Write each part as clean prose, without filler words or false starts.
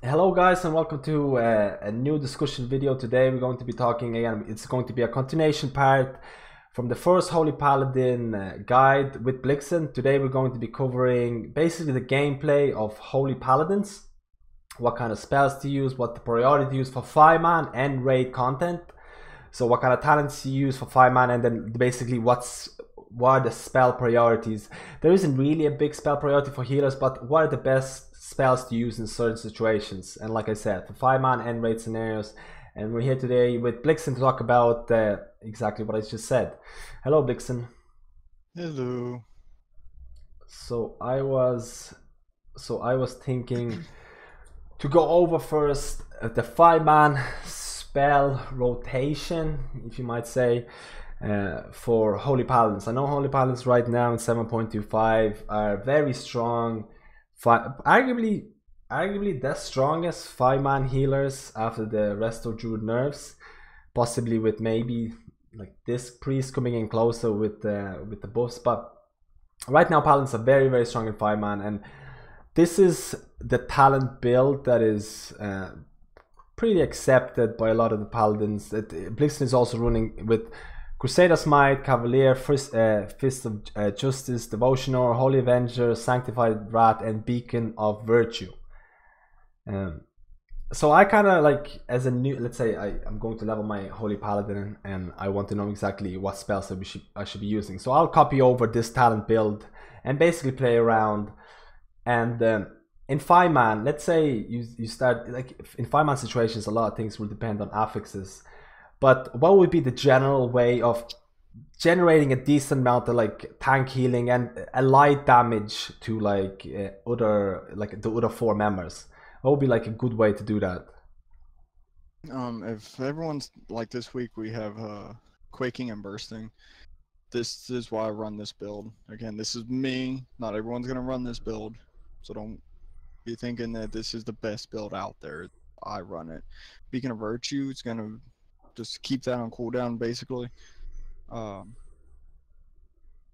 Hello guys and welcome to a new discussion video. Today we're going to be talking again, it's going to be a continuation part from the first Holy Paladin guide with Blixen. Today we're going to be covering basically the gameplay of Holy Paladins, what kind of spells to use, what the priority to use for 5-man and raid content. So what kind of talents you use for 5-man, and then basically what are the spell priorities. There isn't really a big spell priority for healers, but what are the best spells to use in certain situations? And like I said, for 5-man and raid scenarios. And we're here today with Blixen to talk about exactly what I just said. Hello Blixen. Hello. So I was thinking to go over first the 5-man spell rotation, if you might say, for Holy Paladins. I know Holy Paladins right now in 7.25 are very strong, arguably the strongest 5-man healers after the rest of Druid nerfs, possibly with maybe like this priest coming in closer with the buffs. But right now Paladins are very strong in 5-man, and this is the talent build that is pretty accepted by a lot of the Paladins. Blixen is also running with Crusader's Might, Cavalier, Fist of Justice, Devotioner, Holy Avenger, Sanctified Wrath, and Beacon of Virtue. So I kind of like, as a new, let's say I'm going to level my Holy Paladin and I want to know exactly what spells I should be using. So I'll copy over this talent build and basically play around. And in 5-man, let's say you start, like in 5-man situations, a lot of things will depend on affixes. But what would be the general way of generating a decent amount of like tank healing and a light damage to like the other 4 members? What would be like a good way to do that? If everyone's like this week, we have quaking and bursting. This is why I run this build. Again, this is me. Not everyone's gonna run this build, so don't be thinking that this is the best build out there. I run it. Beacon of Virtue, it's gonna just keep that on cooldown basically.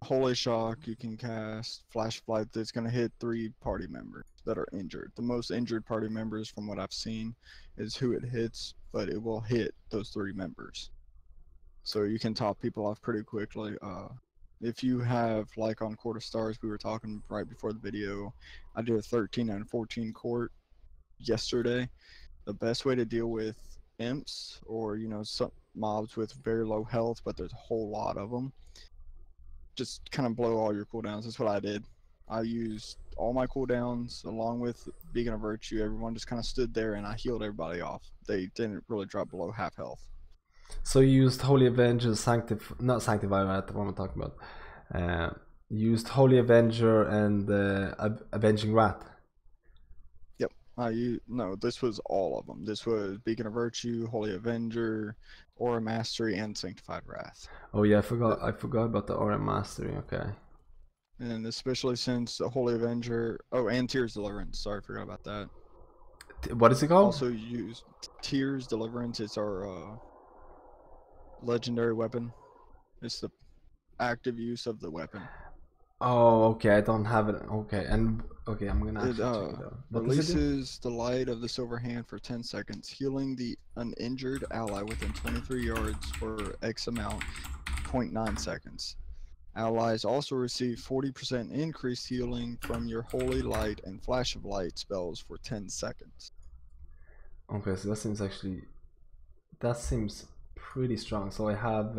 Holy Shock, you can cast Flash Flight that's going to hit 3 party members that are injured. The most injured party members from what I've seen is who it hits, but it will hit those 3 members. So you can top people off pretty quickly. If you have, like on Court of Stars, we were talking right before the video, I did a 13 and 14 court yesterday. The best way to deal with imps or, you know, some mobs with very low health, but there's a whole lot of them, just kind of blow all your cooldowns. That's what I did. I used all my cooldowns along with Beacon of Virtue. Everyone just kind of stood there and I healed everybody off. They didn't really drop below half health. So you used Holy Avenger, not Sanctified Wrath, what I'm talking about. Used Holy Avenger and Avenging Wrath. Yep. No, this was all of them. This was Beacon of Virtue, Holy Avenger, Aura Mastery, and Sanctified Wrath. Oh yeah, I forgot about the Aura Mastery. Okay. And especially since the Holy Avenger, and Tears Deliverance. Sorry, I forgot about that. What is it called? Also used Tears Deliverance. It's our legendary weapon. It's the active use of the weapon. Oh, okay. I don't have it. Okay, and okay, I'm gonna actually check it out. What releases the light of the silver hand for 10 seconds, healing the uninjured ally within 23 yards for X amount, 0.9 seconds. Allies also receive 40% increased healing from your Holy Light and Flash of Light spells for 10 seconds. Okay, so that seems pretty strong. So I have.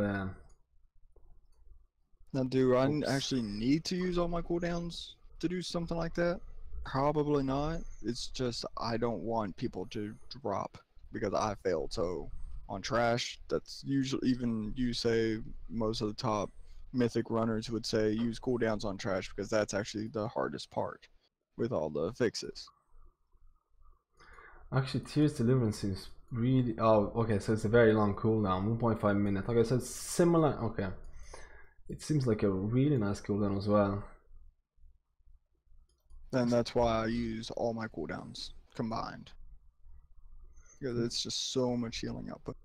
Now, do I actually need to use all my cooldowns to do something like that? Probably not. It's just I don't want people to drop because I failed. So on trash, that's usually, even you say most of the top mythic runners would say use cooldowns on trash because that's actually the hardest part with all the fixes. Actually, Tears Deliverance is really. Oh, okay. So it's a very long cooldown, 1.5 minutes. Okay, so it's similar. Okay. It seems like a really nice cooldown as well. And that's why I use all my cooldowns combined. Because it's just so much healing output.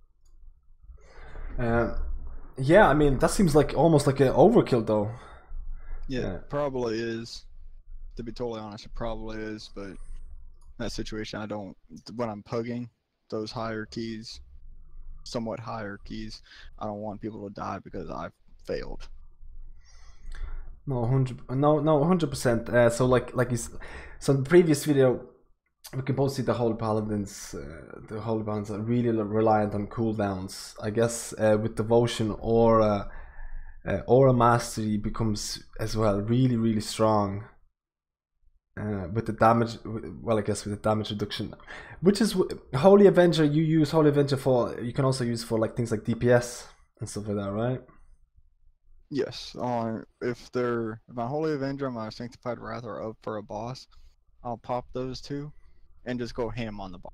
Yeah, I mean, that seems like almost like an overkill though. Yeah, it probably is. To be totally honest, it probably is, but that situation, I don't, when I'm pugging those higher keys, somewhat higher keys, I don't want people to die because I've failed. No, 100%. So so in the previous video, we can both see the Holy Paladins. The Holy Paladins are really reliant on cooldowns. I guess with devotion or a mastery becomes as well really strong. With the damage, well, I guess with the damage reduction, which is Holy Avenger. You use Holy Avenger for. You can also use for like things like DPS and stuff like that, right? Yes. If my Holy Avenger and my Sanctified Wrath are up for a boss, I'll pop those two, and just go ham on the boss.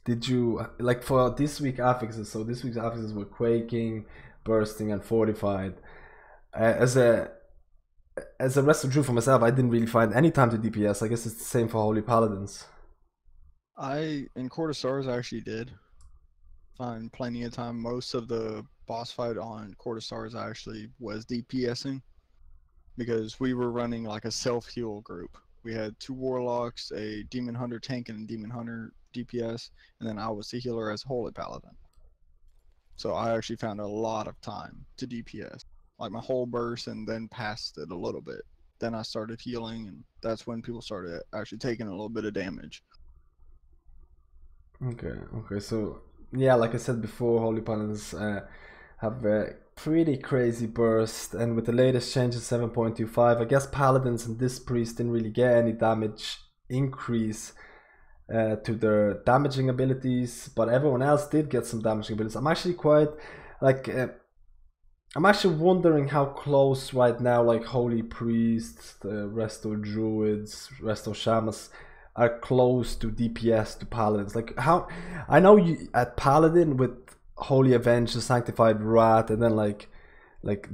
Did you like for this week affixes? So this week's affixes were Quaking, Bursting, and Fortified. As a Resto Druid for myself, I didn't really find any time to DPS. I guess it's the same for Holy Paladins. In Court of Stars, I actually did find plenty of time. Most of the boss fight on Court of Stars I actually was DPSing, because we were running like a self-heal group. We had 2 Warlocks, a Demon Hunter tank, and a Demon Hunter DPS, and then I was the healer as Holy Paladin. So I actually found a lot of time to DPS, like my whole burst, and then passed it a little bit. Then I started healing, and that's when people started actually taking a little bit of damage. Okay, so yeah, like I said before, Holy Paladins have a pretty crazy burst, and with the latest changes 7.25, I guess Paladins and this priest didn't really get any damage increase to their damaging abilities, but everyone else did get some damaging abilities. I'm actually quite like I'm actually wondering how close right now like Holy Priests, the Resto Druids, Resto Shamans are close to DPS to Paladins. Like how I know you at Paladin with Holy Avenger, Sanctified Wrath, and then like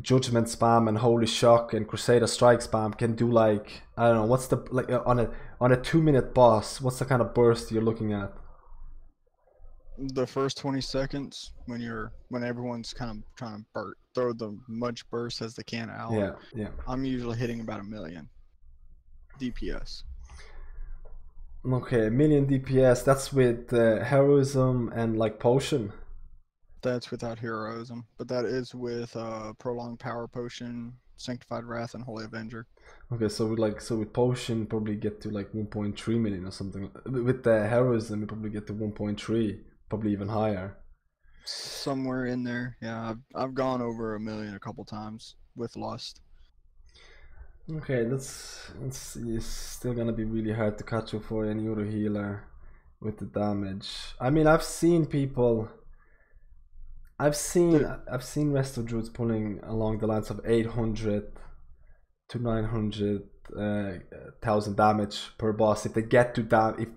Judgment spam and Holy Shock and Crusader Strike spam can do like, I don't know, what's the like on a 2-minute boss, what's the kind of burst you're looking at? The first 20 seconds when everyone's kind of trying to throw the much burst as they can out. Yeah. I'm usually hitting about 1 million DPS. Okay, 1 million DPS. That's with heroism and like potion. That's without heroism, but that is with prolonged power potion, Sanctified Wrath, and Holy Avenger. Okay, so with potion probably get to like 1.3 million or something. With the heroism, you probably get to 1.3, probably even higher. Somewhere in there, yeah. I've gone over 1 million a couple times with Lust. Okay, that's it's still gonna be really hard to catch up for any other healer with the damage. I mean, I've seen Resto Druids pulling along the lines of 800 to 900 thousand damage per boss if they get to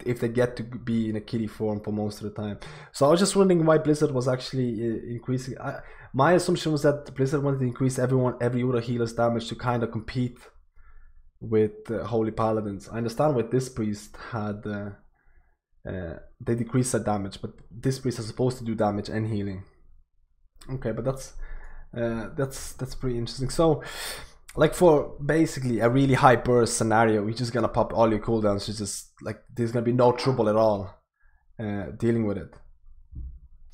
if they get to be in a kitty form for most of the time. So I was just wondering why Blizzard was actually increasing. My assumption was that Blizzard wanted to increase every other healer's damage to kind of compete with Holy Paladins. I understand what this priest had. They decreased their damage, but this priest is supposed to do damage and healing. Okay, but that's pretty interesting. So, like for basically a really high burst scenario, you're just gonna pop all your cooldowns. It's just like there's gonna be no trouble at all dealing with it.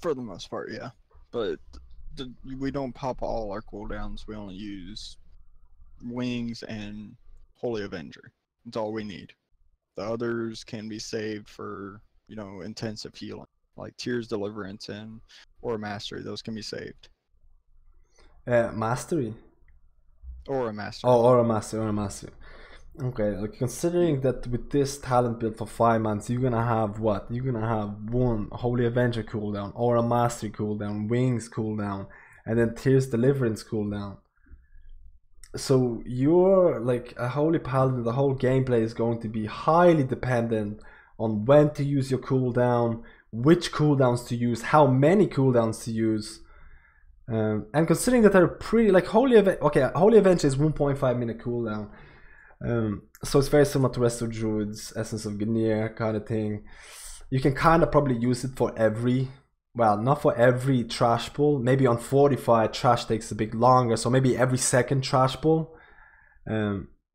For the most part, yeah. But we don't pop all our cooldowns. We only use Wings and Holy Avenger. That's all we need. The others can be saved for, intensive healing, like Tears Deliverance or Mastery. Those can be saved. Mastery? Or a Mastery. Oh, or a Mastery. Okay, like considering that with this talent build for 5 months, you're gonna have what? You're gonna have one Holy Avenger cooldown, or a Mastery cooldown, Wings cooldown, and then Tears Deliverance cooldown. So you're like a Holy Paladin, the whole gameplay is going to be highly dependent on when to use your cooldown, which cooldowns to use, how many cooldowns to use. And considering that they're pretty, like Holy Avenger is 1.5 minute cooldown. So it's very similar to Resto Druids, Essence of Ganir kind of thing. You can kind of probably use it for not for every trash pull. Maybe on Fortified, trash takes a bit longer, so maybe every second trash pull.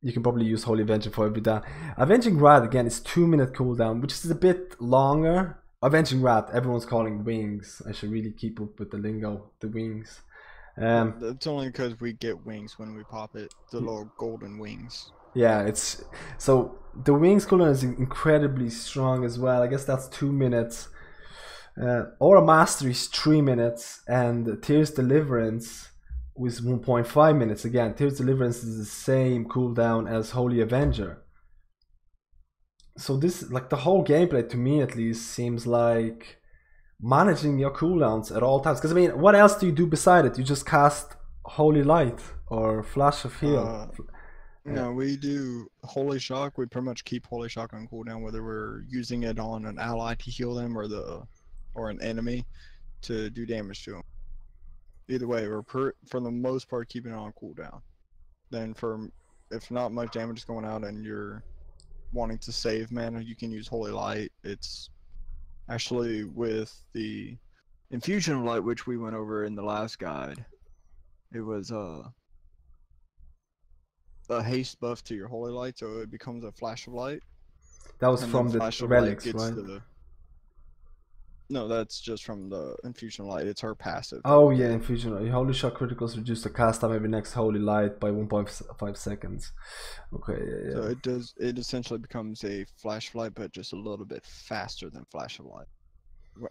you can probably use Holy Avenger for every down. Avenging Wrath again is 2-minute cooldown, which is a bit longer. Avenging Wrath, everyone's calling wings. I should really keep up with the lingo. The wings. It's only because we get wings when we pop it. The little golden wings. Yeah, it's so the wings cooldown is incredibly strong as well. I guess that's 2 minutes. Aura Mastery is 3 minutes, and Tears Deliverance with 1.5 minutes. Again, Tears Deliverance is the same cooldown as Holy Avenger. So this, like, the whole gameplay to me at least seems like managing your cooldowns at all times. Because I mean, what else do you do beside it? You just cast Holy Light or Flash of Heal. No, we do Holy Shock. We pretty much keep Holy Shock on cooldown, whether we're using it on an ally to heal them or an enemy to do damage to them. Either way, we're for the most part keeping it on cooldown. Then if not much damage is going out and you're wanting to save mana, you can use Holy Light. It's actually with the Infusion of Light, which we went over in the last guide. It was a haste buff to your Holy Light, so it becomes a Flash of Light. That was from the relics, right? No, that's just from the Infusion of Light. It's her passive. Oh yeah, Infusion of Light. Holy Shock criticals reduce the cast time every next Holy Light by 1.5 seconds. Okay, yeah. So it essentially becomes a Flash of Light, but just a little bit faster than Flash of Light.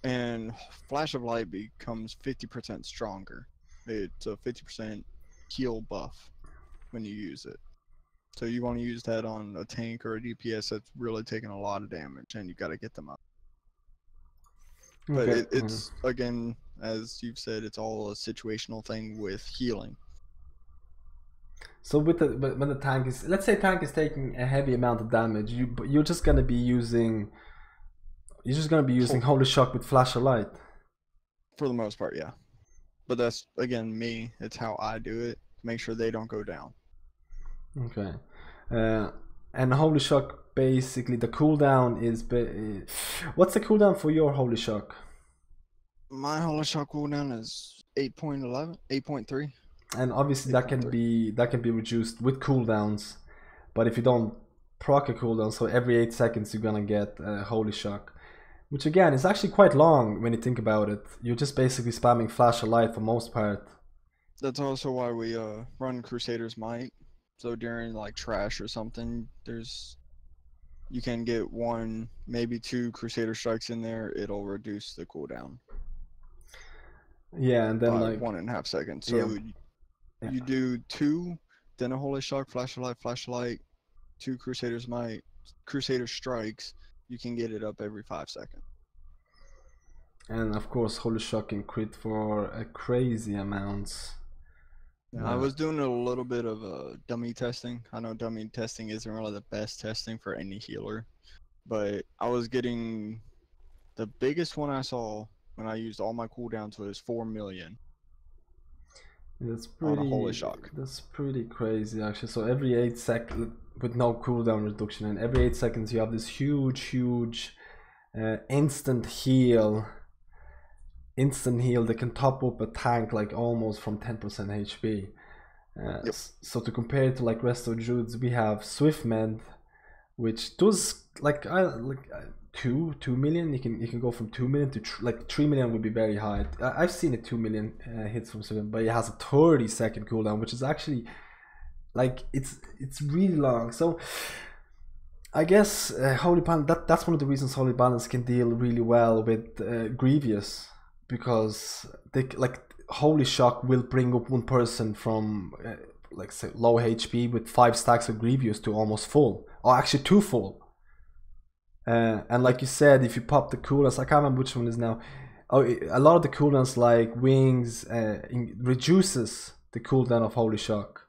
And Flash of Light becomes 50% stronger. It's a 50% heal buff when you use it. So you want to use that on a tank or a DPS that's really taking a lot of damage, and you got to get them up. But Okay. it's again, as you've said, it's all a situational thing with healing. So with when the tank is, let's say tank is taking a heavy amount of damage, you're just gonna be using Holy Shock with Flash of Light. For the most part, yeah. But that's again me. It's how I do it. Make sure they don't go down. Okay. And Holy Shock, basically the cooldown is what's the cooldown for your Holy Shock? My Holy Shock cooldown is 8.11, 8.3. And obviously that can be reduced with cooldowns, but if you don't proc a cooldown, so every 8 seconds you're gonna get Holy Shock, which again is actually quite long when you think about it. You're just basically spamming Flash of Light for most part. That's also why we run Crusader's Might. So during like trash or something, you can get 1, maybe 2 Crusader strikes in there. It'll reduce the cooldown. Yeah, and then by like 1.5 seconds. So you do 2, then a Holy Shock, Flash of Light, 2 Crusader's Might, Crusader strikes. You can get it up every 5 seconds. And of course, Holy Shock can crit for a crazy amounts. Yeah. I was doing a little bit of dummy testing. I know dummy testing isn't really the best testing for any healer, but I was getting the biggest one I saw when I used all my cooldowns was 4 million. That's pretty. On a Holy Shock. That's pretty crazy, actually. So every 8 seconds, with no cooldown reduction, and every 8 seconds you have this huge instant heal. Instant heal that can top up a tank like almost from 10% HP. Yep. So to compare it to like rest of Druids, we have Swift Mend, which does like 2 million. You can go from 2 million to like 3 million would be very high. I've seen it 2 million hits from Swift Mend, but it has a 30-second cooldown, which is actually like it's really long. So I guess Holy Paladin, that's one of the reasons Holy Paladins can deal really well with Grievous. Because they like Holy Shock will bring up one person from like say low HP with 5 stacks of Grievous to almost full, or actually 2 full. And like you said, if you pop the cooldowns, I can't remember which one is now. Oh, a lot of the cooldowns like Wings reduces the cooldown of Holy Shock.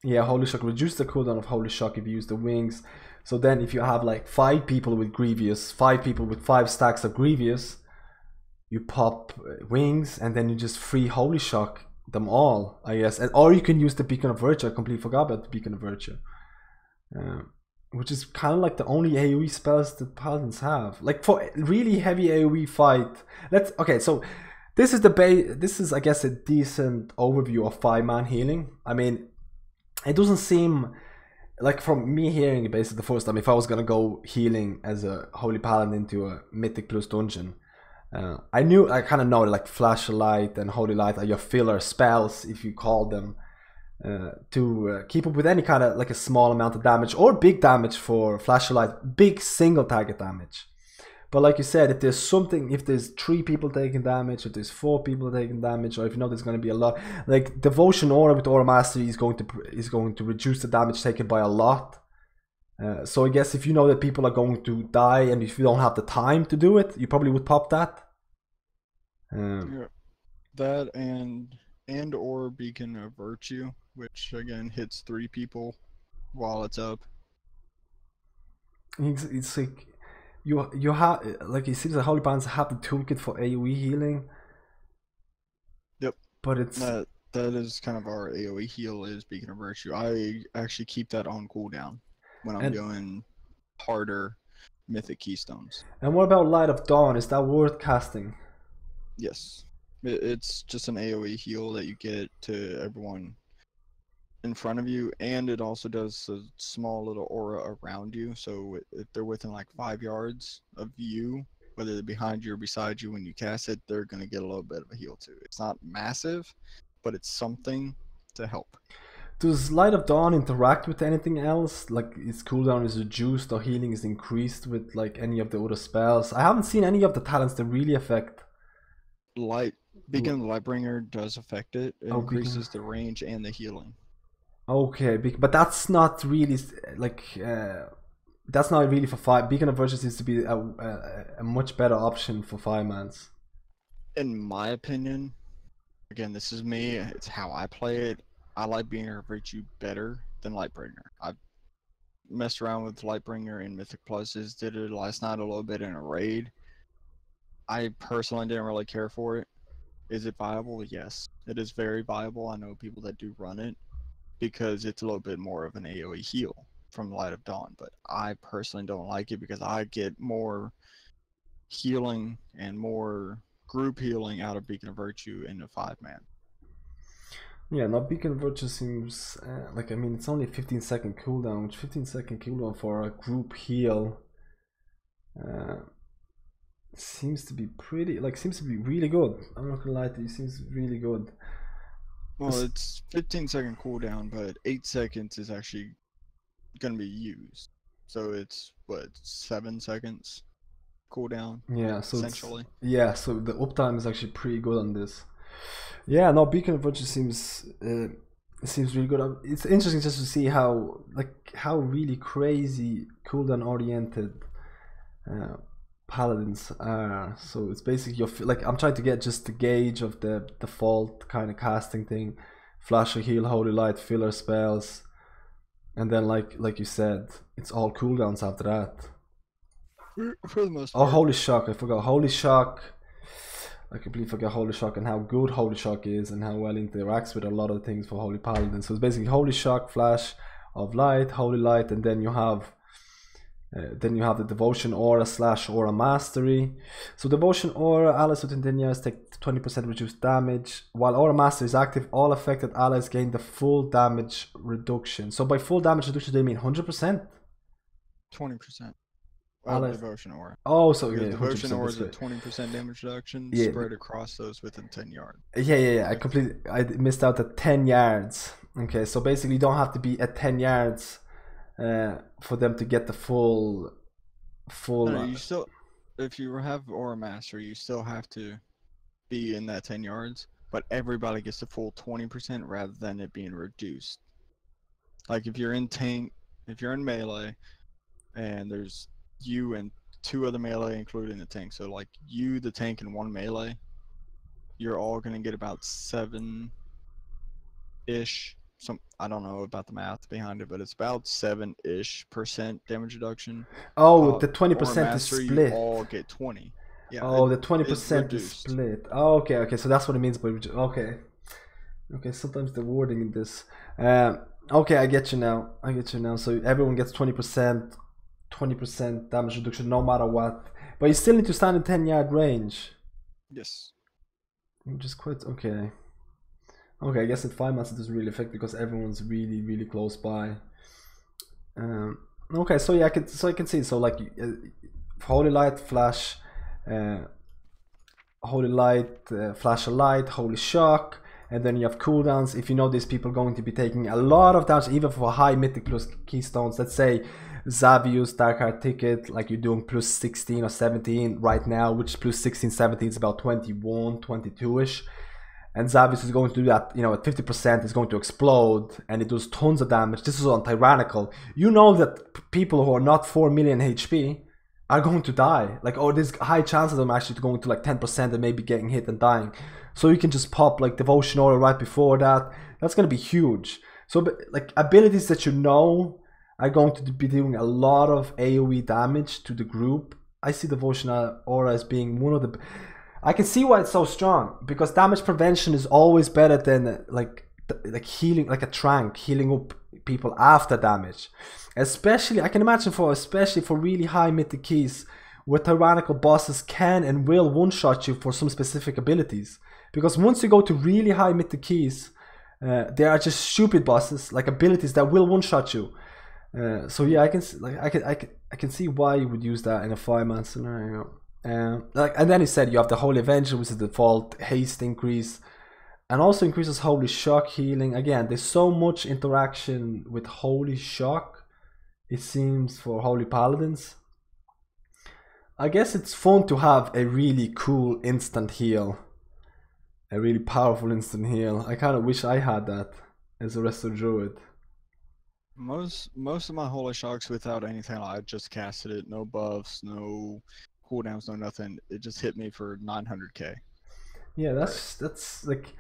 Yeah, Holy Shock reduces the cooldown of Holy Shock if you use the Wings. So then if you have like 5 people with Grievous, 5 people with 5 stacks of Grievous, you pop Wings and then you just free Holy Shock them all, I guess. Or you can use the Beacon of Virtue. I completely forgot about the Beacon of Virtue. Which is kind of like the only AoE spells that Paladins have. Like for really heavy AoE fight. Okay, so this is I guess a decent overview of 5-man healing. I mean, it doesn't seem like, from me hearing it basically the first time, if I was gonna go healing as a Holy Paladin into a Mythic Plus dungeon, I kind of know that like Flashlight and Holy Light are your filler spells, if you call them, to keep up with any kind of like a small amount of damage or big damage for Flashlight, big single target damage. But like you said, if there's something, if there's 3 people taking damage, if there's 4 people taking damage, or if you know there's going to be a lot, like Devotion Aura with Aura Mastery is going to reduce the damage taken by a lot. So I guess if you know that people are going to die and if you don't have the time to do it, you probably would pop that. Yeah. That and or Beacon of Virtue, which again hits 3 people while it's up. It's like you have, like, it seems like Holy Paladins have the toolkit for AoE healing. Yep. But it's that is kind of our AoE heal is Beacon of Virtue. I actually keep that on cooldown when I'm doing harder Mythic Keystones. And what about Light of Dawn? Is that worth casting? Yes. It's just an AoE heal that you get to everyone in front of you, and it also does a small little aura around you, so if they're within like 5 yards of you, whether they're behind you or beside you, when you cast it, they're going to get a little bit of a heal too. It's not massive, but it's something to help. Does Light of Dawn interact with anything else? Like, its cooldown is reduced or healing is increased with like any of the other spells? I haven't seen any of the talents that really affect. Beacon of the Lightbringer does affect it. It increases the range and the healing. Okay, but that's not really like that's not really for 5. Beacon of Virtue seems to be a much better option for 5-mans. In my opinion, again, this is me. It's how I play it. I like Beacon of Virtue better than Lightbringer. I've messed around with Lightbringer and Mythic Pluses. Did it last night a little bit in a raid. I personally didn't really care for it. Is it viable? Yes, it is very viable. I know people that do run it, because it's a little bit more of an AoE heal from Light of Dawn, but I personally don't like it because I get more healing and more group healing out of Beacon of Virtue in a 5-man. Yeah, now Beacon of Virtue seems like, I mean, it's only a 15-second cooldown, which 15-second cooldown for a group heal seems to be really good. I'm not gonna lie to you, it seems really good. Well, it's 15-second cooldown, but 8 seconds is actually going to be used. So it's, what, 7 seconds cooldown? Yeah, so essentially. So the uptime is actually pretty good on this. Yeah, no, Beacon of Virtue seems really good. It's interesting just to see how really crazy cooldown oriented paladins are. So it's basically like, I'm trying to get just the gauge of the default kind of casting thing: Flash or Heal, Holy Light, filler spells, and then like you said, it's all cooldowns after that. For the most part. Oh, Holy Shock! I forgot Holy Shock. I completely forgot Holy Shock and how good Holy Shock is and how well it interacts with a lot of things for Holy Paladin. So it's basically Holy Shock, Flash of Light, Holy Light, and then you have the Devotion Aura / Aura Mastery. So Devotion Aura, allies within 10 yards take 20% reduced damage. While Aura Mastery is active, all affected allies gain the full damage reduction. So by full damage reduction, they mean 100%? 20%. Allies. Devotion Aura. Oh, so yeah, Devotion Aura is a right. 20% damage reduction spread across those within 10 yards. Yeah. I missed out at 10 yards. Okay, so basically you don't have to be at 10 yards for them to get the full. No, you still, if you have Aura Mastery, you still have to be in that 10 yards, but everybody gets the full 20% rather than it being reduced. Like if you're in melee, and there's you and 2 other melee, including the tank. So like you, the tank, and 1 melee, you're all gonna get about 7-ish. I don't know about the math behind it, but it's about 7-ish% damage reduction. Oh, the 20% is split. You all get 20. Yeah. Oh, the 20% is split. Oh, okay. So that's what it means by okay. Sometimes the wording in this. Okay, I get you now. So everyone gets 20% damage reduction no matter what, but you still need to stand in 10-yard range. Yes. Which is quite okay. Okay, I guess at 5 months it doesn't really affect because everyone's really close by. Okay, so yeah, I can see. So like, Holy Light, Flash, Holy Light, Flash of Light, Holy Shock, and then you have cooldowns. If you know these people are going to be taking a lot of damage, even for high mythic plus keystones. Let's say Xavius, Dark Heart Ticket, like you're doing plus 16 or 17 right now, which plus 16, 17 is about 21, 22-ish. And Xavius is going to do that, you know, at 50% is going to explode, and it does tons of damage. This is on Tyrannical. You know that people who are not 4 million HP are going to die. Like, oh, there's high chances of them actually going to like 10% and maybe getting hit and dying. So you can just pop like Devotion Aura right before that. That's going to be huge. So like abilities that you know are going to be doing a lot of AoE damage to the group. I see Devotion Aura as being one of the... I can see why it's so strong, because damage prevention is always better than like healing, like a trank, healing up people after damage. Especially, I can imagine especially for really high mythic keys, where tyrannical bosses can and will one-shot you for some specific abilities. Because once you go to really high mythic keys, there are just stupid bosses, like abilities that will one-shot you. So yeah, I can see why you would use that in a 5-man scenario. Like, and then he said you have the Holy Avenger, which is the default haste increase, and also increases Holy Shock healing. Again, there's so much interaction with Holy Shock, it seems, for Holy Paladins. I guess it's fun to have a really cool instant heal, a really powerful instant heal. I kind of wish I had that as a Resto Druid. Most of my Holy Shocks without anything, I just casted it, no buffs, no cooldowns, no nothing. It just hit me for 900k. Yeah, that's like...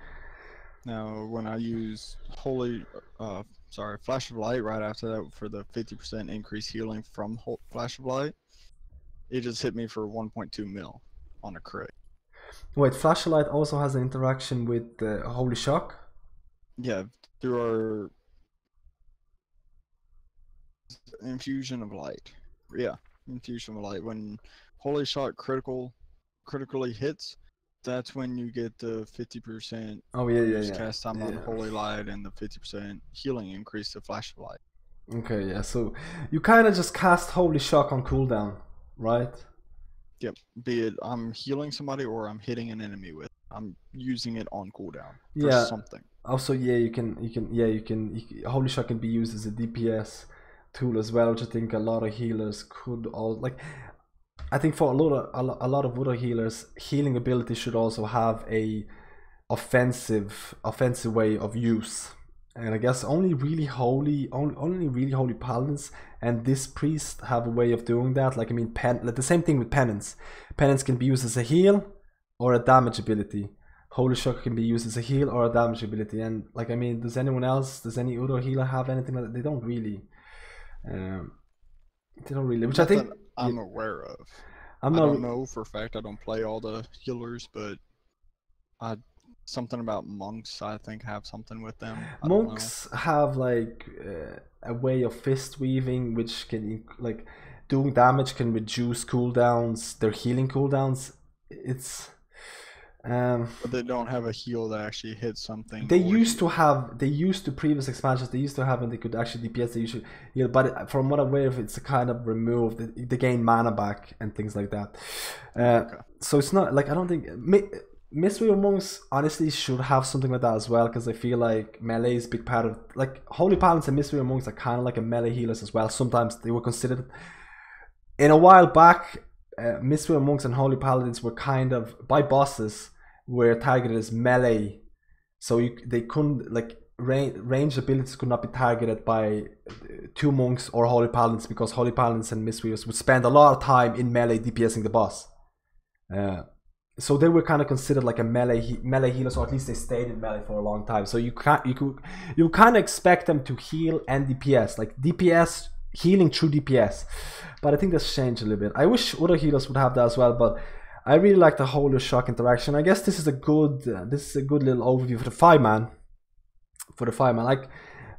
Now when I use Flash of Light right after that for the 50% increase healing from Flash of Light, it just hit me for 1.2 mil on a crit. Wait, Flash of Light also has an interaction with Holy Shock? Yeah, through our Infusion of Light. Yeah, Infusion of Light. When Holy Shock critically hits, that's when you get the 50% cast time on Holy Light and the 50% healing increase to Flash of Light. Okay, yeah, so you kind of just cast Holy Shock on cooldown, right? Yep, be it I'm healing somebody or I'm hitting an enemy with it. I'm using it on cooldown for something. Also, yeah, you can Holy Shock can be used as a DPS tool as well, which I think a lot of healers could all like. I think for a lot of other healers, healing ability should also have a offensive way of use. And I guess only really holy paladins and this priest have a way of doing that. Like, I mean, like the same thing with penance. Penance can be used as a heal or a damage ability. Holy Shock can be used as a heal or a damage ability. And like, I mean, does any other healer have anything like that? They don't really. Which I think I'm aware of. I don't know for a fact. I don't play all the healers, but something about monks, I think, have something with them. Monks have like a way of fist weaving, which can like doing damage can reduce cooldowns, their healing cooldowns. It's but they don't have a heal that actually hits something. They used to previous expansions. They used to have, and they could actually DPS. They usually heal, but from what I'm aware of, it's kind of removed. They gain mana back and things like that. Okay. So it's not like, I don't think Mystery of Monks honestly should have something like that as well, because I feel like melee is a big part of, like, Holy Paladins and Mystery of Monks are kind of like a melee healers as well. Sometimes they were considered. In a while back, Mystery of Monks and Holy Paladins were kind of, by bosses, were targeted as melee, so they couldn't, like, ranged abilities could not be targeted by two monks or Holy Paladins, because Holy Paladins and Mysteries would spend a lot of time in melee DPSing the boss. So they were kind of considered like a melee healers, or at least they stayed in melee for a long time. So you kind of expect them to heal and DPS, like DPS healing through DPS. But I think that's changed a little bit. I wish other healers would have that as well, but I really like the Holy Shock interaction. I guess this is a good little overview for the 5-man. Like,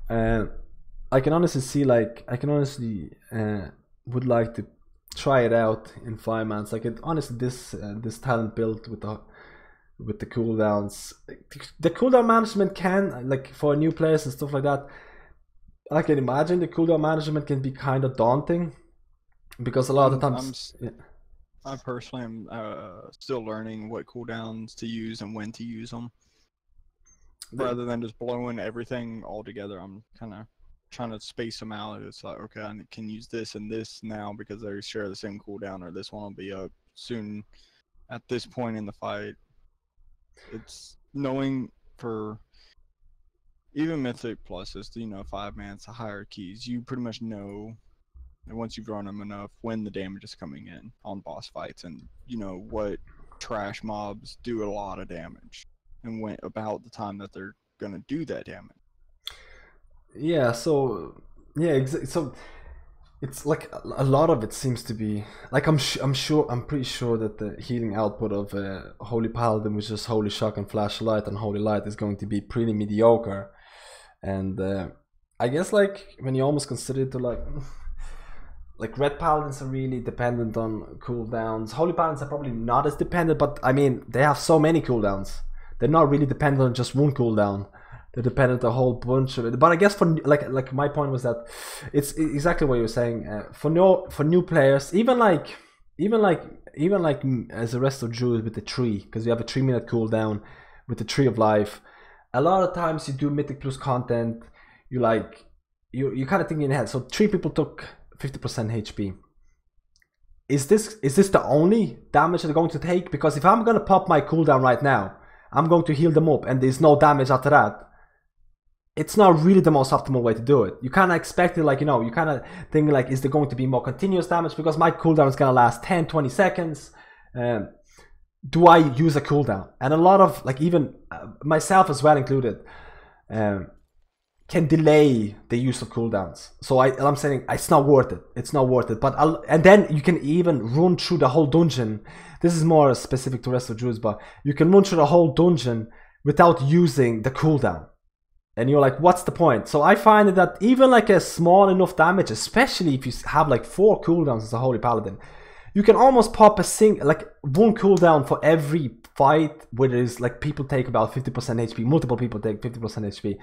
I can honestly see, like, would like to try it out in 5-mans. Like, honestly, this talent build with the with the cooldowns. The cooldown management can, like for new players and stuff like that, I can imagine the cooldown management can be kind of daunting because a lot of the times. I personally am still learning what cooldowns to use and when to use them. Rather than just blowing everything all together, I'm kind of trying to space them out. It's like, okay, I can use this and this now because they share the same cooldown, or this one will be up soon at this point in the fight. It's knowing for even Mythic pluses, 5-man's hierarchies, you pretty much know, and once you've run them enough, when the damage is coming in on boss fights, and what trash mobs do a lot of damage, and when about the time that they're gonna do that damage. Yeah. So so it's like a lot of it seems to be like I'm pretty sure that the healing output of Holy Paladin, which is Holy Shock and Flashlight and Holy Light, is going to be pretty mediocre. And I guess like when you almost consider it to like Red Paladins are really dependent on cooldowns. Holy Paladins are probably not as dependent, but I mean they have so many cooldowns. They're not really dependent on just one cooldown. They're dependent on a whole bunch of it. But I guess for like my point was that it's exactly what you were saying. For new players, even like as the rest of Druid with the tree, because you have a 3-minute cooldown with the Tree of Life. A lot of times you do Mythic Plus content, you kind of think in your head. So 3 people took 50% HP. Is this the only damage they're going to take? Because if I'm gonna pop my cooldown right now, I'm going to heal them up, and there's no damage after that. It's not really the most optimal way to do it. You kind of expect it, like, you kind of think like, is there going to be more continuous damage? Because my cooldown is going to last 10-20 seconds. Do I use a cooldown? And a lot of, like, even myself as well included, can delay the use of cooldowns. So I'm saying it's not worth it. It's not worth it. But and then you can even run through the whole dungeon. This is more specific to rest of Druids, but you can run through the whole dungeon without using the cooldown. And you're like, what's the point? So I find that even like a small enough damage, especially if you have like 4 cooldowns as a Holy Paladin, you can almost pop like one cooldown for every fight where there's like people take about 50% HP, multiple people take 50% HP.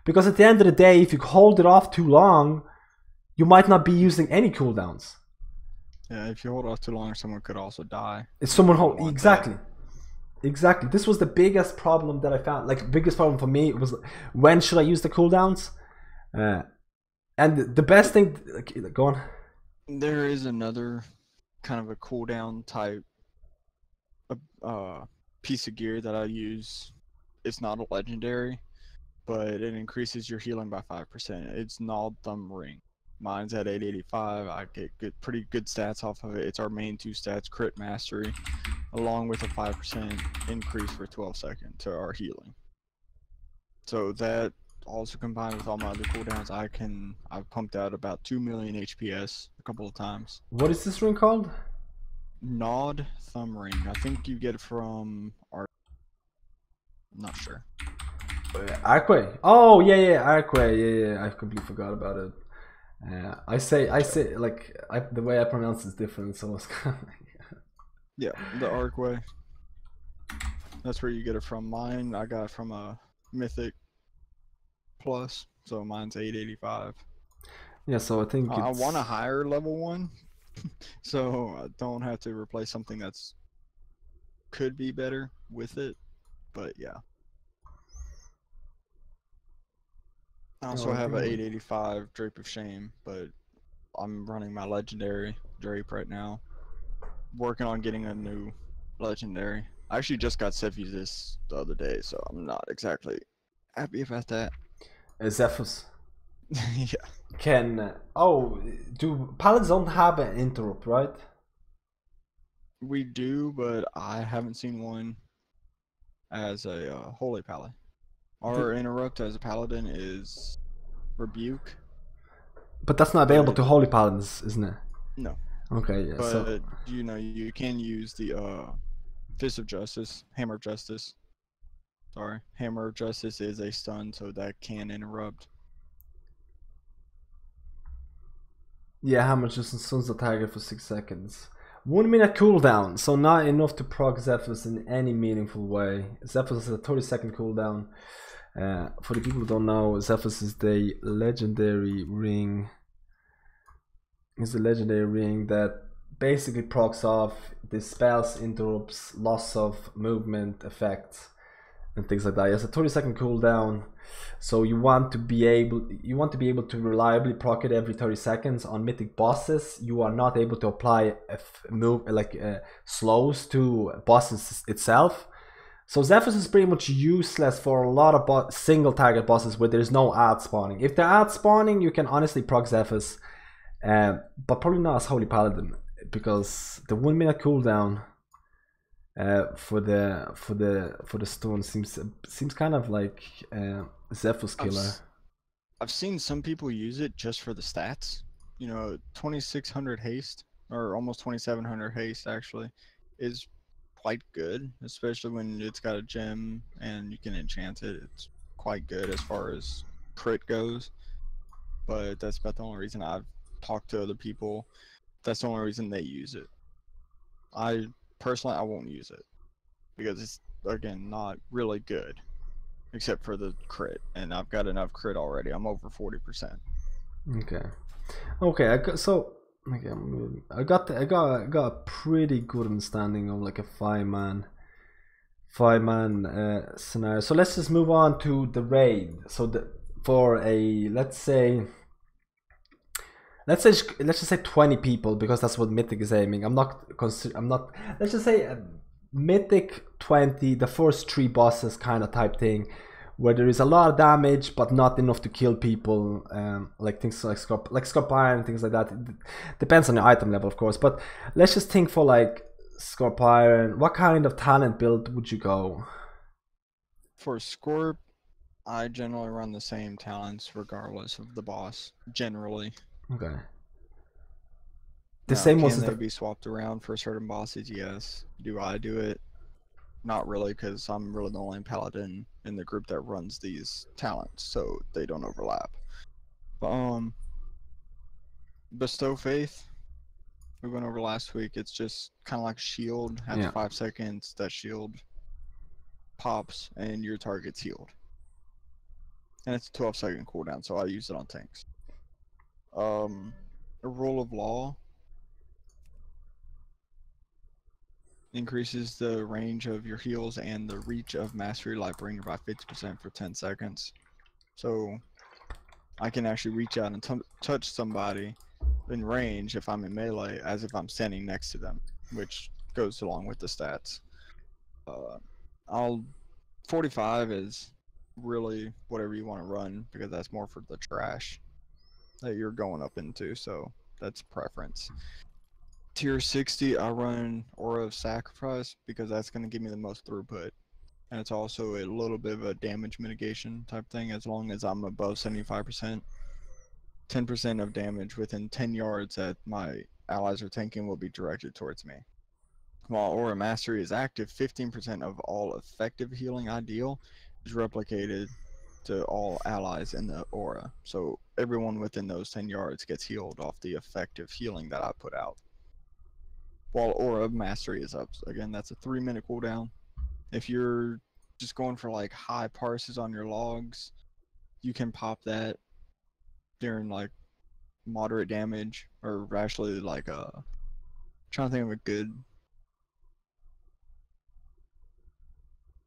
Because at the end of the day, if you hold it off too long, you might not be using any cooldowns. Yeah, if you hold off too long, someone could also die. If someone exactly. Exactly. This was the biggest problem that I found. Like, biggest problem for me was, when should I use the cooldowns? And the best thing, go on. There is another kind of a cooldown type piece of gear that I use. It's not a legendary, but it increases your healing by 5%. It's Gnawed Thumb Ring. Mine's at 885. I get pretty good stats off of it. It's our main 2 stats, Crit Mastery, along with a 5% increase for 12 seconds to our healing. So that also combined with all my other cooldowns, I've pumped out about 2 million HPS a couple of times. What is this ring called? Gnawed Thumb Ring. I think you get it from our... I'm not sure. Arquay. Oh yeah, Arquay. Yeah. I completely forgot about it. I say like the way I pronounce it is different, so it's kind of yeah, the Arquay. That's where you get it from. Mine, I got from a Mythic Plus, so mine's 885. Yeah, so I think I want a higher level one, so I don't have to replace something that's could be better with it. But yeah. I also have an 885 Drape of Shame, but I'm running my legendary Drape right now. Working on getting a new legendary. I actually just got Sephi's this the other day, so I'm not exactly happy about that. Zephyrus. Yeah. Do Paladins don't have an interrupt, right? We do, but I haven't seen one as a Holy Paladin. Our interrupt as a Paladin is Rebuke. But that's not available to Holy Paladins, isn't it? No. Okay, yeah. But so you can use the Fist of Justice, Hammer of Justice. Sorry, Hammer of Justice is a stun, so that can interrupt. Yeah, Hammer of Justice stuns the target for 6 seconds. 1 minute cooldown, so not enough to proc Zephyrus in any meaningful way. Zephyrus has a 30-second cooldown. For the people who don't know, Zephyrus is the legendary ring. It's a legendary ring that basically procs off the spells, interrupts, loss of movement effects, and things like that. It has a 30-second cooldown, so you want to be able to reliably proc it every 30 seconds. On mythic bosses, you are not able to apply slows to bosses itself. So Zephyrus is pretty much useless for a lot of single target bosses where there's no ad spawning. If they're ad spawning, you can honestly proc Zephyrus, but probably not as Holy Paladin, because the 1 minute cooldown for the stone seems kind of like Zephyrus killer. I've seen some people use it just for the stats. You know, 2600 haste, or almost 2700 haste actually, is quite good, especially when it's got a gem and you can enchant it. It's quite good as far as crit goes, but that's about the only reason I've talked to other people. That's the only reason they use it. I personally, I won't use it because it's, again, not really good except for the crit, and I've got enough crit already. I'm over 40%. Okay, I got a pretty good understanding of like a five-man scenario. So let's just move on to the raid. So for a let's just say 20 people, because that's what Mythic is aiming. Let's just say Mythic 20, the first 3 bosses kind of type thing, where there is a lot of damage but not enough to kill people, like things like Scorpion and things like that. It depends on your item level, of course, but let's just think for like Scorpion. What kind of talent build would you go? For Scorp, I generally run the same talents regardless of the boss, generally. Okay. The same ones. Can they be swapped around for certain bosses? Yes. Do I do it? Not really, because I'm really the only paladin in the group that runs these talents, so they don't overlap. Bestow Faith, we went over last week. It's just kind of like shield. After 5 seconds, that shield pops and your target's healed. And it's a 12-second cooldown, so I use it on tanks. A Rule of Law increases the range of your heals and the reach of Mastery Lightbringer by 50% for 10 seconds. So I can actually reach out and touch somebody in range if I'm in melee, as if I'm standing next to them, which goes along with the stats. 45 is really whatever you want to run, because that's more for the trash that you're going up into, so that's preference. Tier 60, I run Aura of Sacrifice because that's going to give me the most throughput, and it's also a little bit of a damage mitigation type thing. As long as I'm above 75%, 10% of damage within 10 yards that my allies are tanking will be directed towards me. While Aura Mastery is active, 15% of all effective healing I deal is replicated to all allies in the aura, so everyone within those 10 yards gets healed off the effective healing that I put out. While Aura Mastery is up, again, that's a 3-minute cooldown. If you're just going for like high parses on your logs, you can pop that during like moderate damage, or actually like trying to think of a good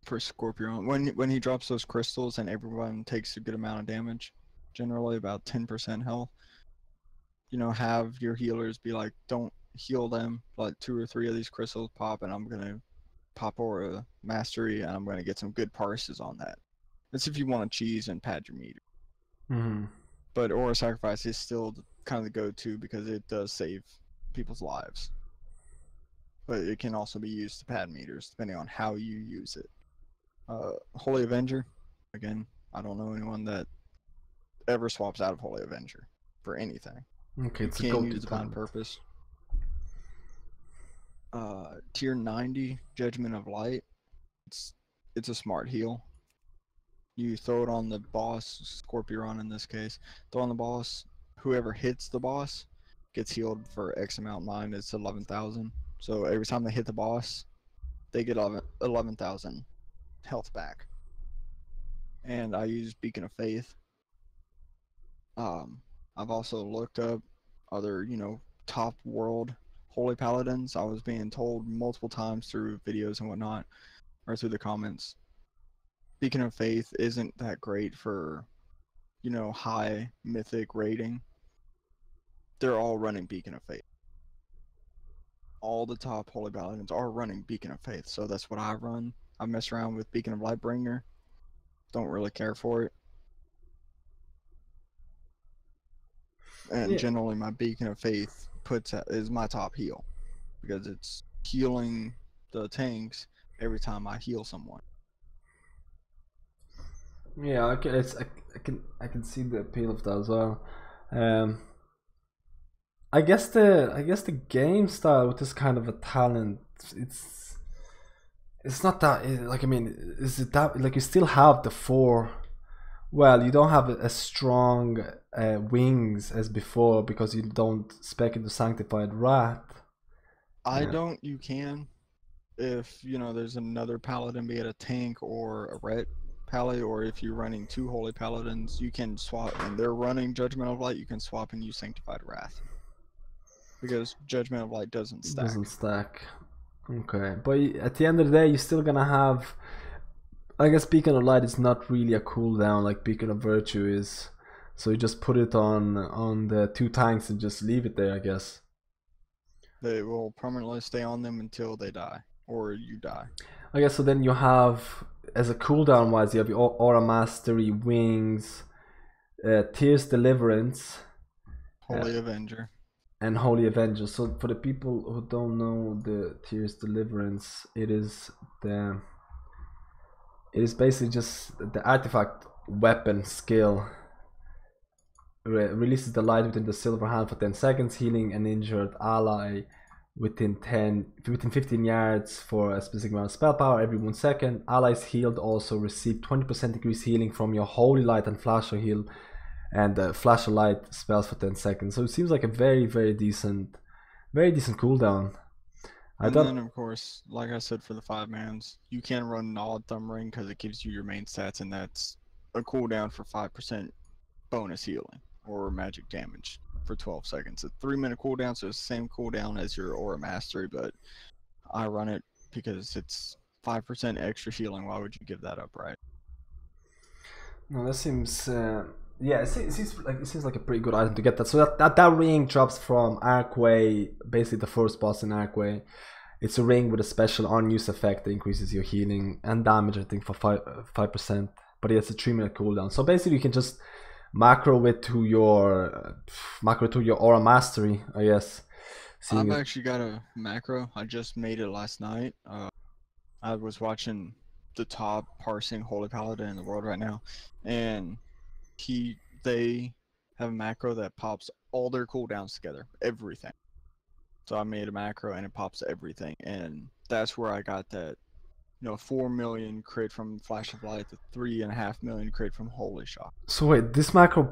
for Scorpion. When he drops those crystals and everyone takes a good amount of damage, generally about 10% health, you know, have your healers be like, don't heal them, let 2 or 3 of these crystals pop, and I'm gonna pop Aura Mastery and I'm gonna get some good parses on that. That's if you want to cheese and pad your meter. But Aura Sacrifice is still kind of the go-to because it does save people's lives, but it can also be used to pad meters depending on how you use it. Holy Avenger, again, I don't know anyone that ever swaps out of Holy Avenger for anything. Okay, it's you can use Divine Purpose. Tier 90, Judgment of Light. It's a smart heal. You throw it on the boss, Scorpion in this case. Throw on the boss. Whoever hits the boss gets healed for X amount. Mine is 11,000. So every time they hit the boss, they get 11,000 health back. And I use Beacon of Faith. I've also looked up other, top world Holy Paladins. I was being told multiple times through videos and whatnot, or through the comments, Beacon of Faith isn't that great for, high mythic rating. They're all running Beacon of Faith. All the top Holy Paladins are running Beacon of Faith, so that's what I run. I mess around with Beacon of Lightbringer. Don't really care for it. And generally my Beacon of Faith is my top heal, because it's healing the tanks every time I heal someone. Yeah, okay, I can see the appeal of that as well. I guess the game style with this kind of a talent, it's not that, like, I mean, is it that, like, you still have the 4. Well, you don't have as strong wings as before because you don't spec into Sanctified Wrath. You can, if, there's another Paladin, be it a tank or a ret Pally, or if you're running 2 Holy Paladins, you can swap, and they're running Judgment of Light, you can swap and use Sanctified Wrath. Because Judgment of Light doesn't stack. Okay, but at the end of the day, you're still gonna have, I guess Beacon of Light is not really a cooldown like Beacon of Virtue is. So you just put it on the 2 tanks and just leave it there, I guess. They will permanently stay on them until they die, or you die. I guess so. Then you have, as a cooldown wise, you have your Aura Mastery, Wings, Tears Deliverance, Holy Avenger. And Holy Avenger. So for the people who don't know the Tears Deliverance, it is basically just the artifact weapon skill. Releases the light within the silver hand for 10 seconds, healing an injured ally within 15 yards for a specific amount of spell power every 1 second. Allies healed also receive 20% increased healing from your Holy Light and Flash of Heal and Flash of Light spells for 10 seconds. So it seems like a very decent cooldown. And then, of course, like I said, for the 5-mans, you can run Gnawed Thumb Ring because it gives you your main stats, and that's a cooldown for 5% bonus healing or magic damage for 12 seconds. A 3-minute cooldown, so it's the same cooldown as your Aura Mastery, but I run it because it's 5% extra healing. Why would you give that up, right? No, that seems yeah, it seems like a pretty good item to get that. So that ring drops from Archway, basically the first boss in Archway. It's a ring with a special unused effect that increases your healing and damage, I think, for 5%. But it's a 3-minute cooldown. So basically, you can just macro it to your Aura Mastery, I guess. I've actually got a macro. I just made it last night. I was watching the top parsing Holy Paladin in the world right now, and they have a macro that pops all their cooldowns together, everything. So I made a macro and it pops everything, and that's where I got that, 4 million crit from Flash of Light, the 3.5 million crit from Holy Shock. So wait, this macro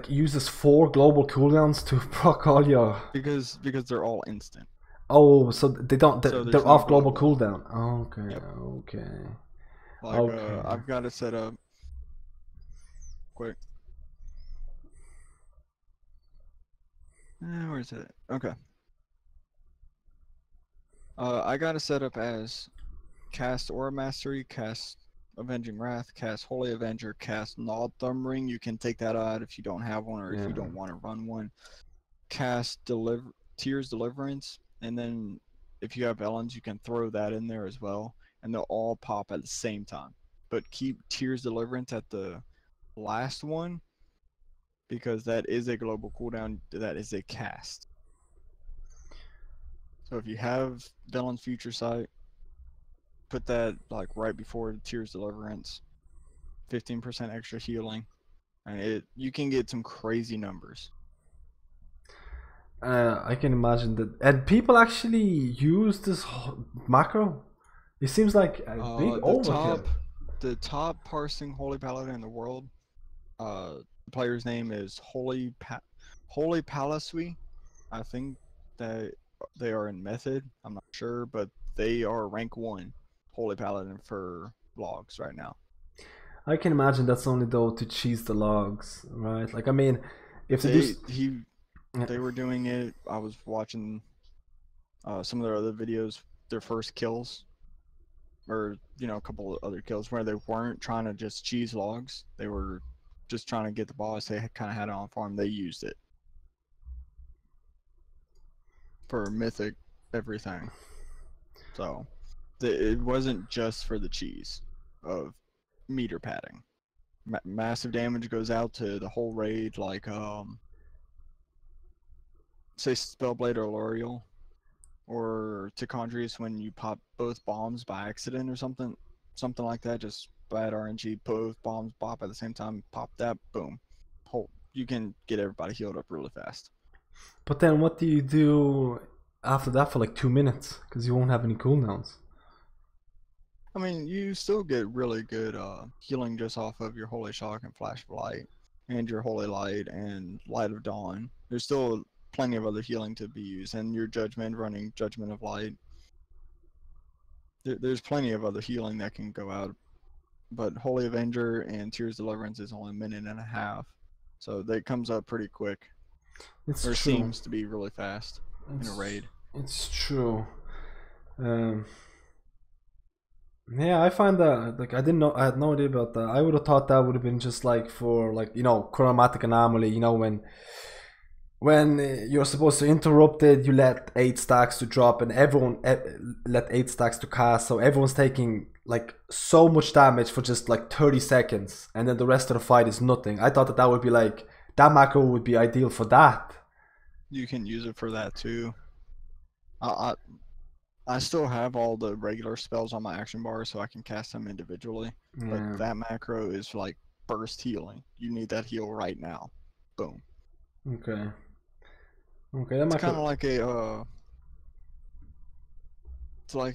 uses 4 global cooldowns to proc all your. Because they're all instant. Oh, so they don't. They're no off global cooldown. Okay, yep. Okay. Like okay. I've got it set up. Quick. Where is it? Okay. I got it set up as cast Aura Mastery, cast Avenging Wrath, cast Holy Avenger, cast Gnawed Thumb Ring. You can take that out if you don't have one, or if you don't want to run one. Cast Tears Deliverance, and then if you have Ellens, you can throw that in there as well, and they'll all pop at the same time. But keep Tears Deliverance at the last one, because that is a global cooldown, that is a cast. So if you have Velen's Future Sight, put that like right before Tears Deliverance, 15% extra healing, and you can get some crazy numbers. I can imagine that, and people actually use this macro. It seems like a big overkill. The top parsing Holy Paladin in the world, the player's name is Holy Palasui. I think that they are in method. I'm not sure, but they are rank 1 Holy Paladin for logs right now. I can imagine that's only though to cheese the logs, right? Like I mean, if they they were doing it. I was watching some of their other videos, their first kills, or a couple of other kills where they weren't trying to just cheese logs. They were just trying to get the boss. They kind of had it on farm. They used it for mythic everything. So it wasn't just for the cheese of meter padding. Massive damage goes out to the whole raid, like say Spellblade or L'Oreal, or to Condrius when you pop both bombs by accident or something like that. Just bad RNG, both bombs pop at the same time, pop that, boom. You can get everybody healed up really fast. But then what do you do after that for like 2 minutes? Because you won't have any cooldowns. I mean, you still get really good healing just off of your Holy Shock and Flash of Light, and your Holy Light and Light of Dawn. There's still plenty of other healing to be used, and your Judgment running Judgment of Light. There's plenty of other healing that can go out, but Holy Avenger and Tears Deliverance is only 1.5 minutes, so that comes up pretty quick. It's or true. Seems to be really fast in a raid. It's true. Yeah, I find that like I didn't know. I had no idea about that. I would have thought that would have been just like for like chromatic anomaly. When you're supposed to interrupt it, you let 8 stacks to drop, and everyone let 8 stacks to cast. So everyone's taking like so much damage for just like 30 seconds, and then the rest of the fight is nothing. I thought that would be like that macro would be ideal for that. You can use it for that too. I still have all the regular spells on my action bar, so I can cast them individually. Yeah. But that macro is like burst healing. You need that heal right now. Boom. Okay. Okay, that it's kind of like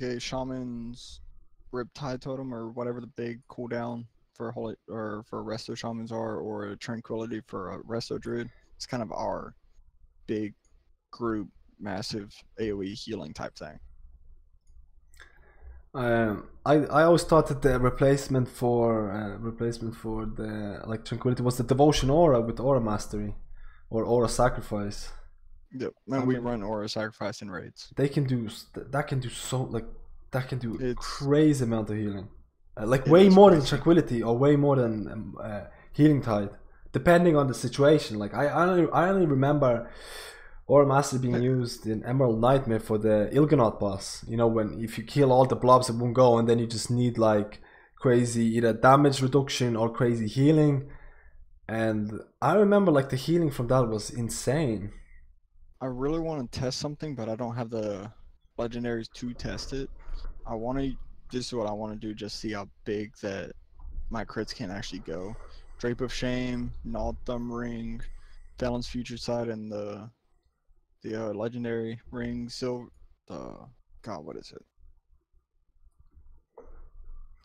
a shaman's Riptide Totem or whatever the big cooldown for holy or for resto shamans are, or a tranquility for a resto druid. It's kind of our big group, massive AoE healing type thing. I always thought that the replacement for the like tranquility was the devotion aura with aura mastery, or aura sacrifice. Yep, and we run aura sacrifice in raids. That can do a crazy amount of healing, like way more than tranquility or way more than healing tide, depending on the situation. Like I only remember Aura Mastery being used in Emerald Nightmare for the Il'gynoth boss. If you kill all the blobs in one go, and then you just need like crazy either damage reduction or crazy healing. And I remember like the healing from that was insane. I really want to test something, but I don't have the legendaries to test it. This is what I want to do, just see how big that my crits can actually go. Drape of Shame, Gnawed Thumb Ring, Felon's Future Sight, and the legendary ring, what is it?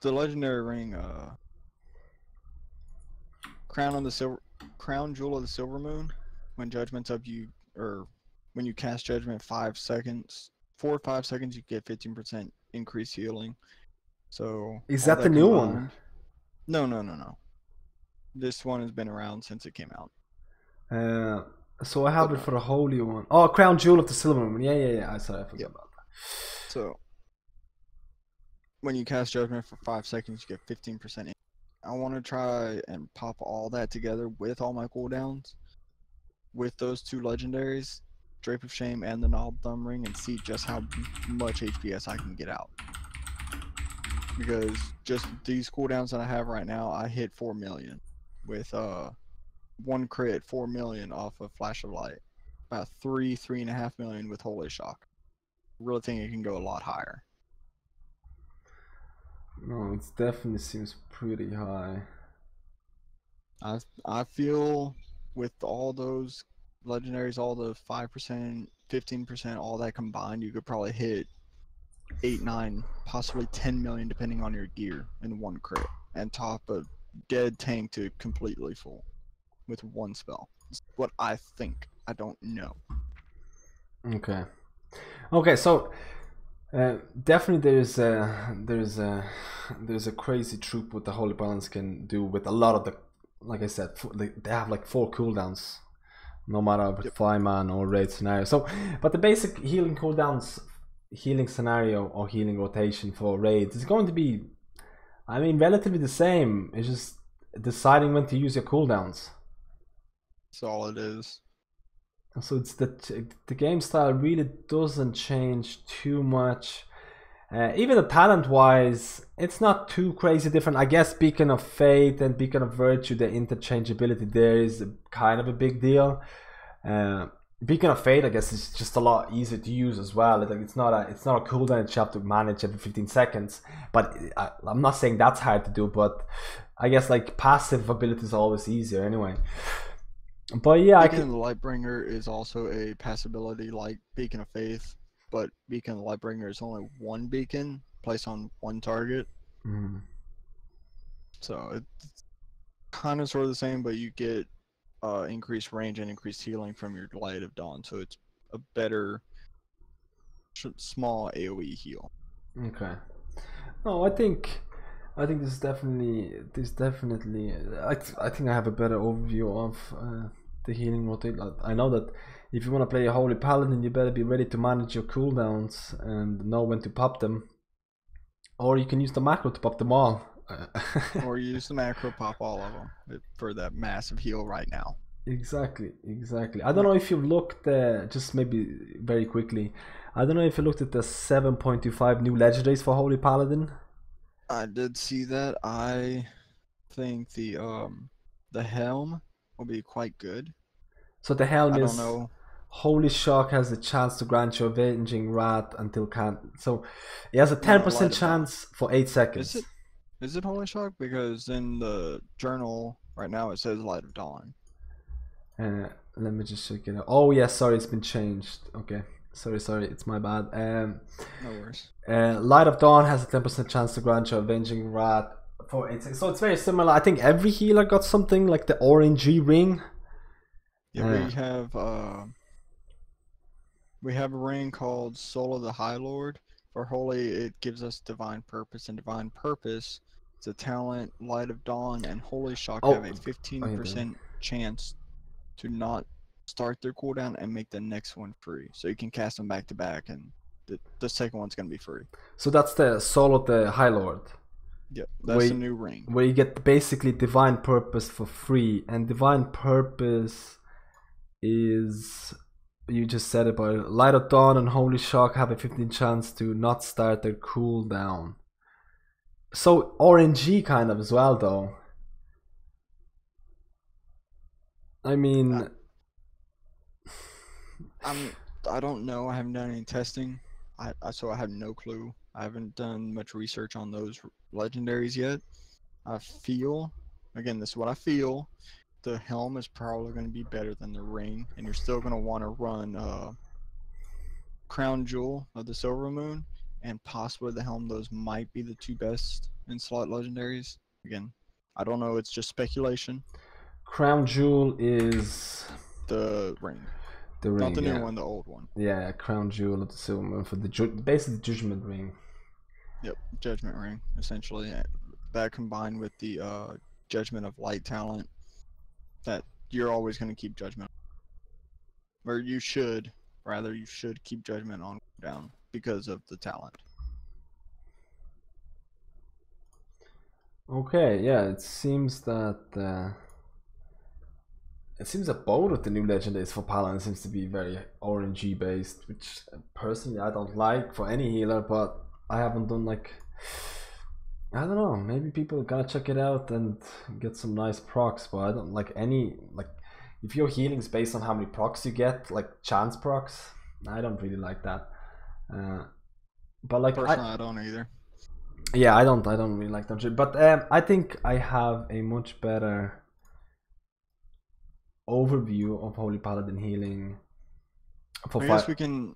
The legendary ring, Crown Jewel of the Silver Moon. When Judgment's up, when you cast Judgment 4 or 5 seconds, you get 15% increased healing. So is that the new one? No. This one has been around since it came out. So I have it for the holy one. Oh, Crown Jewel of the Silver Moon. Yeah. I forgot about that. So when you cast Judgment for 5 seconds, you get 15%. I want to try and pop all that together with all my cooldowns, with those 2 legendaries, Drape of Shame and the Gnawed Thumb Ring, and see just how much HPS I can get out. Because just these cooldowns that I have right now, I hit 4 million with 1 crit, 4 million off of Flash of Light, about 3.5 million with Holy Shock. I really think it can go a lot higher. No, it definitely seems pretty high. I feel with all those legendaries, all the 5%, 15%, all that combined, you could probably hit 8, 9, possibly 10 million depending on your gear in 1 crit, and top a dead tank to completely full with 1 spell. It's what I think. I don't know. Okay. Okay, so definitely there's a crazy troop what the Holy Paladins can do with a lot of the, like I said, they have like 4 cooldowns, no matter if Yep. 5-man or raid scenario. So, but the basic healing cooldowns, healing scenario or healing rotation for raids is going to be, I mean, relatively the same. It's just deciding when to use your cooldowns. That's all it is. So it's the game style really doesn't change too much. Even the talent wise, it's not too crazy different. I guess Beacon of Fate and Beacon of Virtue, the interchangeability there is kind of a big deal. Beacon of Fate, I guess, is just a lot easier to use as well. It's not a cooldown that you have to manage every 15 seconds. But I'm not saying that's hard to do, but I guess like passive abilities are always easier anyway. But yeah, Beacon of the Lightbringer is also a pass ability like Beacon of Faith, but Beacon of the Lightbringer is only one beacon placed on one target. So it's kind of sort of the same, but you get increased range and increased healing from your Light of Dawn, so it's a better small AoE heal. Okay. No, I think this definitely I think I have a better overview of the healing rotate. I know that if you want to play a Holy Paladin, you better be ready to manage your cooldowns and know when to pop them, or you can use the macro to pop them all. Or use the macro, pop all of them for that massive heal right now. Exactly. I don't know if you've looked, just maybe very quickly, I don't know if you looked at the 7.25 new legendaries for Holy Paladin. I did see that. I think the helm will be quite good. So the helm I is, don't know. Holy Shock has a chance to grant you Avenging Wrath until so it has a 10% chance for 8 seconds. Is it Holy Shock? Because in the journal right now it says Light of Dawn. Let me just check it out. Oh yeah, sorry, it's been changed. Okay, sorry, it's my bad. No worries. Light of Dawn has a 10% chance to grant you Avenging Wrath for 8 seconds. So it's very similar. I think every healer got something like the orangey ring. Yeah, we have a ring called Soul of the High Lord. For Holy, it gives us Divine Purpose, and Divine Purpose is a talent. Light of Dawn and Holy Shock have a 15% chance to not start their cooldown and make the next one free. So you can cast them back to back, and the second one's going to be free. So that's the Soul of the High Lord. Yep, that's a new ring. Where you get basically Divine Purpose for free, and Divine Purpose is, you just said about it, Light of Dawn and Holy Shock have a 15 chance to not start their cooldown. So RNG kind of as well though. I mean, I don't know. I haven't done any testing. So I have no clue. I haven't done much research on those legendaries yet. I feel, again, this is what I feel, the helm is probably going to be better than the ring, and you're still going to want to run Crown Jewel of the Silver Moon and possibly the helm. Those might be the two best in slot legendaries. Again, I don't know. It's just speculation. Crown Jewel is the ring. The ring, not the new one, the old one. Yeah, Crown Jewel of the Silver Moon for basically the Judgment Ring. Yep, Judgment Ring, essentially. That combined with the Judgment of Light talent, that you're always going to keep Judgment. Or you should keep Judgment on down because of the talent. Okay, yeah, it seems that both of the new legendaries for Paladin seems to be very RNG based, which personally I don't like for any healer, but I haven't done like, I don't know, maybe people gotta check it out and get some nice procs, but I don't like any, like, if your healing's based on how many procs you get, like chance procs, I don't really like that. But like, personally, I don't either. Yeah, I don't really like them, but I think I have a much better overview of Holy Paladin healing. I guess we can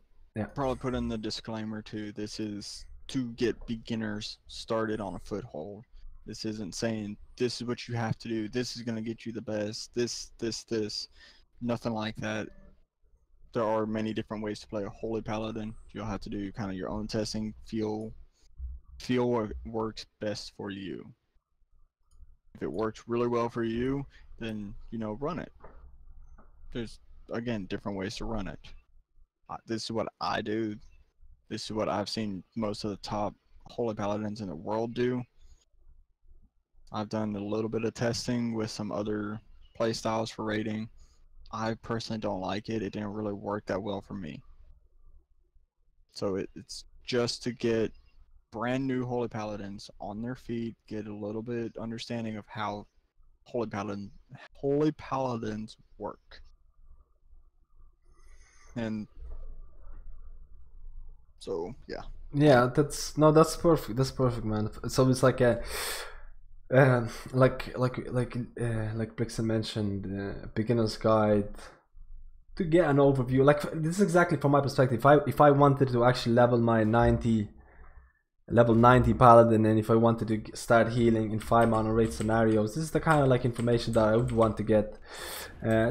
probably put in the disclaimer too. This is to get beginners started on a foothold. This isn't saying this is what you have to do. This is going to get you the best. This. Nothing like that. there are many different ways to play a Holy Paladin. You'll have to do kind of your own testing, feel what works best for you. If it works really well for you, then run it. There's again different ways to run it. This is what I do. This is what I've seen most of the top Holy Paladins in the world do. I've done a little bit of testing with some other playstyles for raiding. I personally don't like it. It didn't really work that well for me. So it's just to get brand new Holy Paladins on their feet, get a little bit understanding of how Holy Paladins work. And so yeah. Yeah, that's perfect. That's perfect, man. So it's like a like Blixen mentioned, beginner's guide to get an overview. Like, this is exactly from my perspective. If I wanted to actually level my level 90 paladin, and if I wanted to start healing in 5-mana raid scenarios, this is the kind of like information that I would want to get.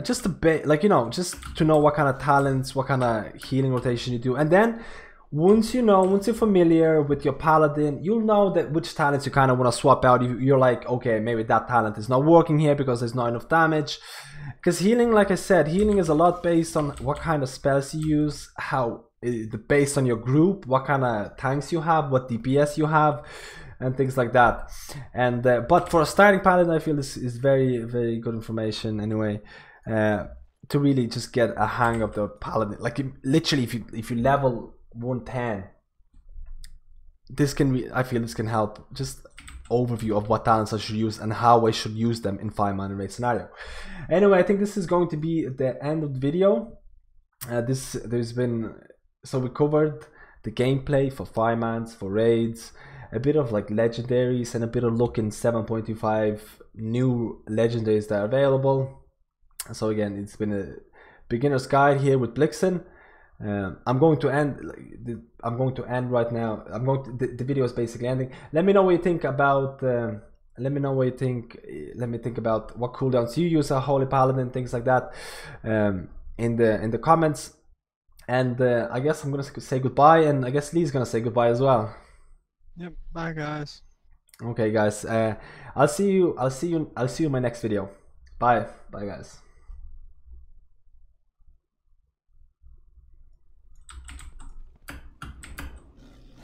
Just a bit, like, just to know what kind of talents, what kind of healing rotation you do, and then once you're familiar with your paladin, you'll know that which talents you kind of want to swap out. You're like, okay, maybe that talent is not working here because there's not enough damage. Because healing, like I said, healing is a lot based on what kind of spells you use, based on your group, what kind of tanks you have, what DPS you have, and things like that. And but for a starting paladin, I feel this is very, very good information anyway, to really just get a hang of the paladin. Like, literally, if you level 110, I feel this can help. Just overview of what talents I should use and how I should use them in 5-mana raid scenario. Anyway, I think this is going to be the end of the video. So we covered the gameplay for 5-mans, for raids, a bit of like legendaries, and a bit of look in 7.25 new legendaries that are available. So again, it's been a beginner's guide here with Blixen. I'm going to end right now. The video is basically ending. Let me know what you think about. Let me think about what cooldowns you use a Holy Paladin, things like that, in the comments. And I guess I'm gonna say goodbye, and I guess Lee's gonna say goodbye as well. Yep. Bye, guys. Okay, guys. I'll see you in my next video. Bye, guys.